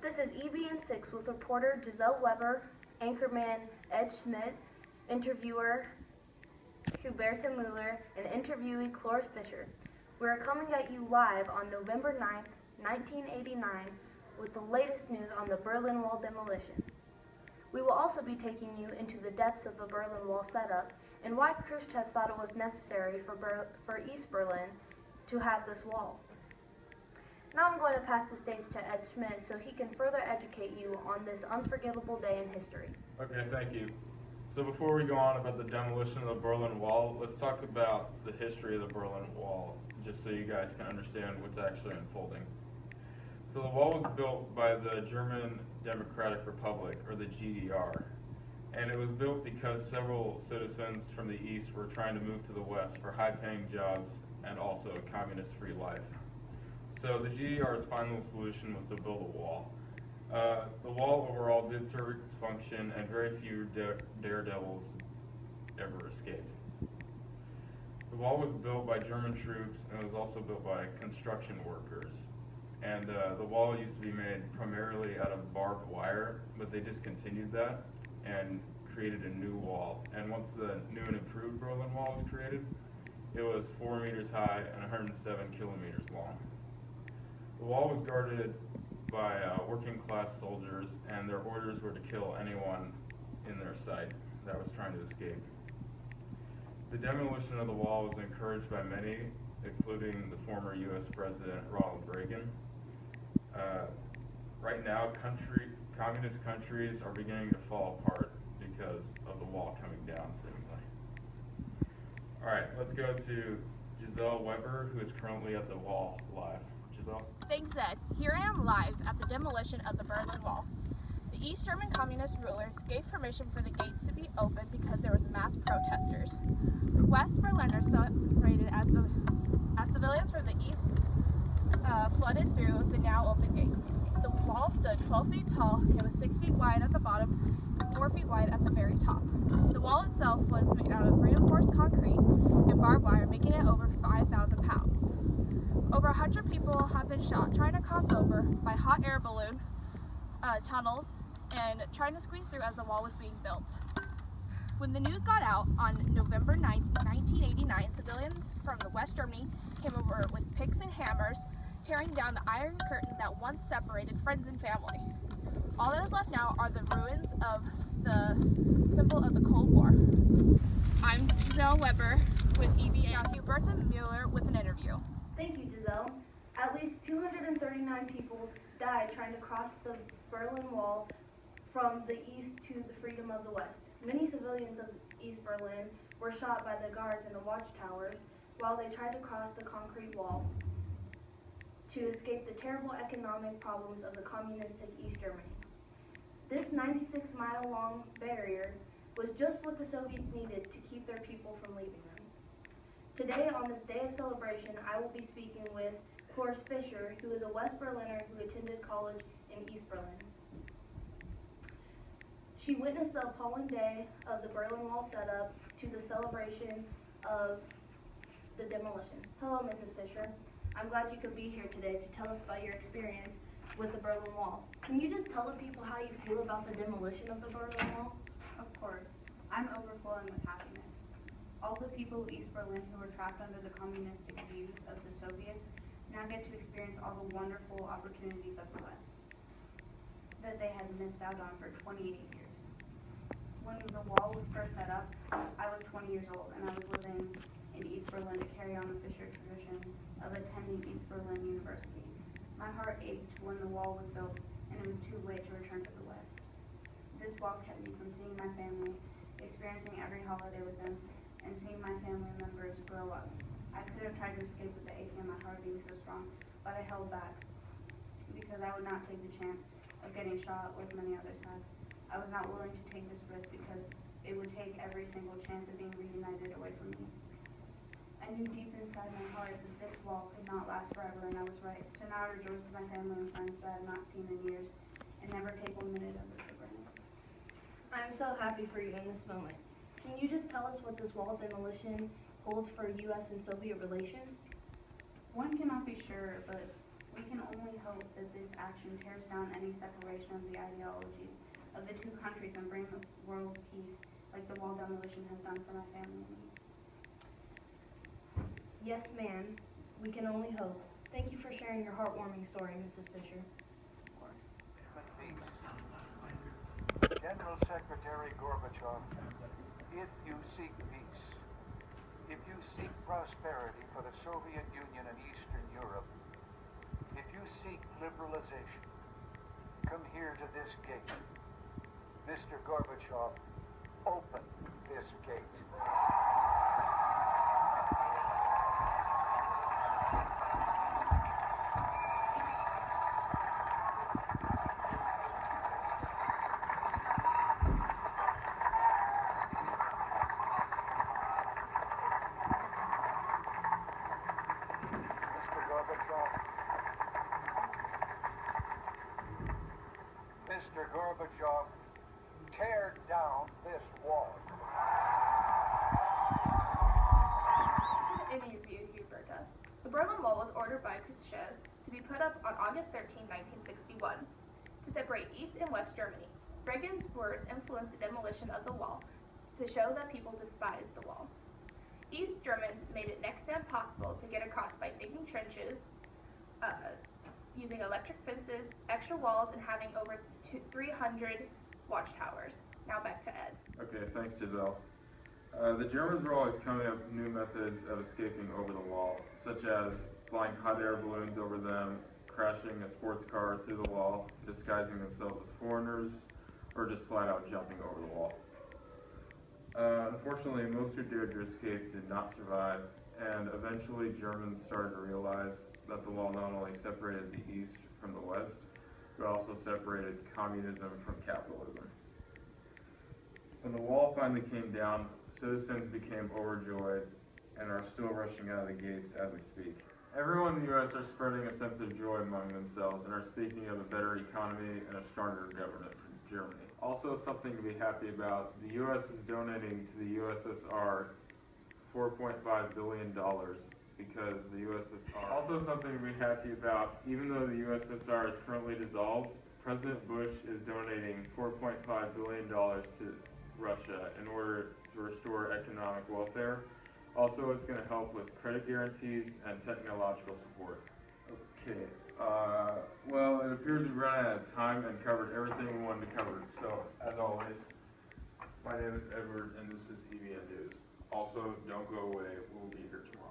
This is EBN6 with reporter Giselle Weber, anchorman Ed Schmidt, interviewer Huberta Mueller, and interviewee Cloris Fisher. We are coming at you live on November 9th, 1989 with the latest news on the Berlin Wall demolition. We will also be taking you into the depths of the Berlin Wall setup and why Khrushchev thought it was necessary for East Berlin to have this wall. Now I'm going to pass the stage to Ed Schmidt so he can further educate you on this unforgettable day in history. Okay, thank you. So before we go on about the demolition of the Berlin Wall, let's talk about the history of the Berlin Wall, just so you guys can understand what's actually unfolding. So the wall was built by the German Democratic Republic, or the GDR, and it was built because several citizens from the east were trying to move to the west for high-paying jobs and also a communist-free life. So the GDR's final solution was to build a wall. The wall overall did serve its function, and very few daredevils ever escaped. The wall was built by German troops, and it was also built by construction workers. And the wall used to be made primarily out of barbed wire, but they discontinued that and created a new wall. And once the new and improved Berlin Wall was created, it was 4 meters high and 107 kilometers long. The wall was guarded by working-class soldiers, and their orders were to kill anyone in their sight that was trying to escape. The demolition of the wall was encouraged by many, including the former U.S. President Ronald Reagan. Right now, communist countries are beginning to fall apart because of the wall coming down, seemingly. All right, let's go to Giselle Weber, who is currently at the wall live. Giselle? Thanks, Ed. Here I am live at the demolition of the Berlin Wall. The East German communist rulers gave permission for the gates to be opened because there was mass protesters. West Berliners celebrated as civilians from the east flooded through the now open gates. The wall stood 12 feet tall, it was 6 feet wide at the bottom, and 4 feet wide at the very top. The wall itself was made out of reinforced concrete and barbed wire, making it over 5,000 pounds. Over 100 people have been shot trying to cross over by hot air balloon tunnels and trying to squeeze through as the wall was being built. When the news got out on November 9, 1989, civilians from West Germany came over with picks and hammers, tearing down the iron curtain that once separated friends and family. All that is left now are the ruins of the symbol of the Cold War. I'm Giselle Weber with EBN. Now Huberta Mueller with an interview. Thank you, Giselle. At least 239 people died trying to cross the Berlin Wall from the east to the freedom of the west. Many civilians of East Berlin were shot by the guards in the watchtowers while they tried to cross the concrete wall to escape the terrible economic problems of the communistic East Germany. This 96-mile-long barrier was just what the Soviets needed to keep their people from leaving them. Today, on this day of celebration, I will be speaking with Cloris Fisher, who is a West Berliner who attended college in East Berlin. She witnessed the appalling day of the Berlin Wall setup to the celebration of the demolition. Hello, Mrs. Fisher. I'm glad you could be here today to tell us about your experience with the Berlin Wall. Can you just tell the people how you feel about the demolition of the Berlin Wall? Of course. I'm overflowing with happiness. All the people of East Berlin who were trapped under the communistic views of the Soviets now get to experience all the wonderful opportunities of the West that they had missed out on for 28 years. When the wall was first set up, I was 20 years old and I was living in East Berlin to carry on the Fisher tradition of attending East Berlin University. My heart ached when the wall was built and it was too late to return to the West. This wall kept me from seeing my family, experiencing every holiday with them, and seeing my family members grow up. I could have tried to escape with the aching in my heart being so strong, but I held back because I would not take the chance of getting shot like many others had. I was not willing to take this risk because it would take every single chance of being reunited away from me. I knew deep inside my heart that this wall could not last forever, and I was right. So now I rejoice with my family and friends that I have not seen in years and never take 1 minute of it for granted. I am so happy for you in this moment. Can you just tell us what this wall demolition holds for U.S. and Soviet relations? One cannot be sure, but We can only hope that this action tears down any separation of the ideologies of the two countries and bring world peace like the wall demolition has done for my family and me. Yes, ma'am. We can only hope. Thank you for sharing your heartwarming story, Mrs. Fisher. Of course. General Secretary Gorbachev, if you seek peace, if you seek prosperity for the Soviet Union and Eastern Europe, if you seek liberalization, come here to this gate. Mr. Gorbachev, open this gate. Mr. Gorbachev, tear down this wall. In your view, Huberta. The Berlin Wall was ordered by Khrushchev to be put up on August 13, 1961, to separate East and West Germany. Reagan's words influenced the demolition of the wall to show that people despised the wall. East Germans made it next to impossible to get across by digging trenches, using electric fences, extra walls, and having over 300 watchtowers. Now back to Ed. Okay, thanks, Giselle. The Germans were always coming up with new methods of escaping over the wall, such as flying hot air balloons over them, crashing a sports car through the wall, disguising themselves as foreigners, or just flat out jumping over the wall. Unfortunately, most who dared to escape did not survive, and eventually Germans started to realize that the wall not only separated the East from the West, but also separated communism from capitalism. When the wall finally came down, citizens became overjoyed and are still rushing out of the gates as we speak. Everyone in the U.S. are spreading a sense of joy among themselves and are speaking of a better economy and a stronger government for Germany. Also, something to be happy about, the U.S. is donating to the USSR $4.5 billion because the USSR. Also, something to be happy about, even though the USSR is currently dissolved, President Bush is donating $4.5 billion to Russia in order to restore economic welfare. Also, it's going to help with credit guarantees and technological support. Okay, well, it appears we've run out of time and covered everything we wanted to cover. So, as always, my name is Edward, and this is EBN News. Also, don't go away. We'll be here tomorrow.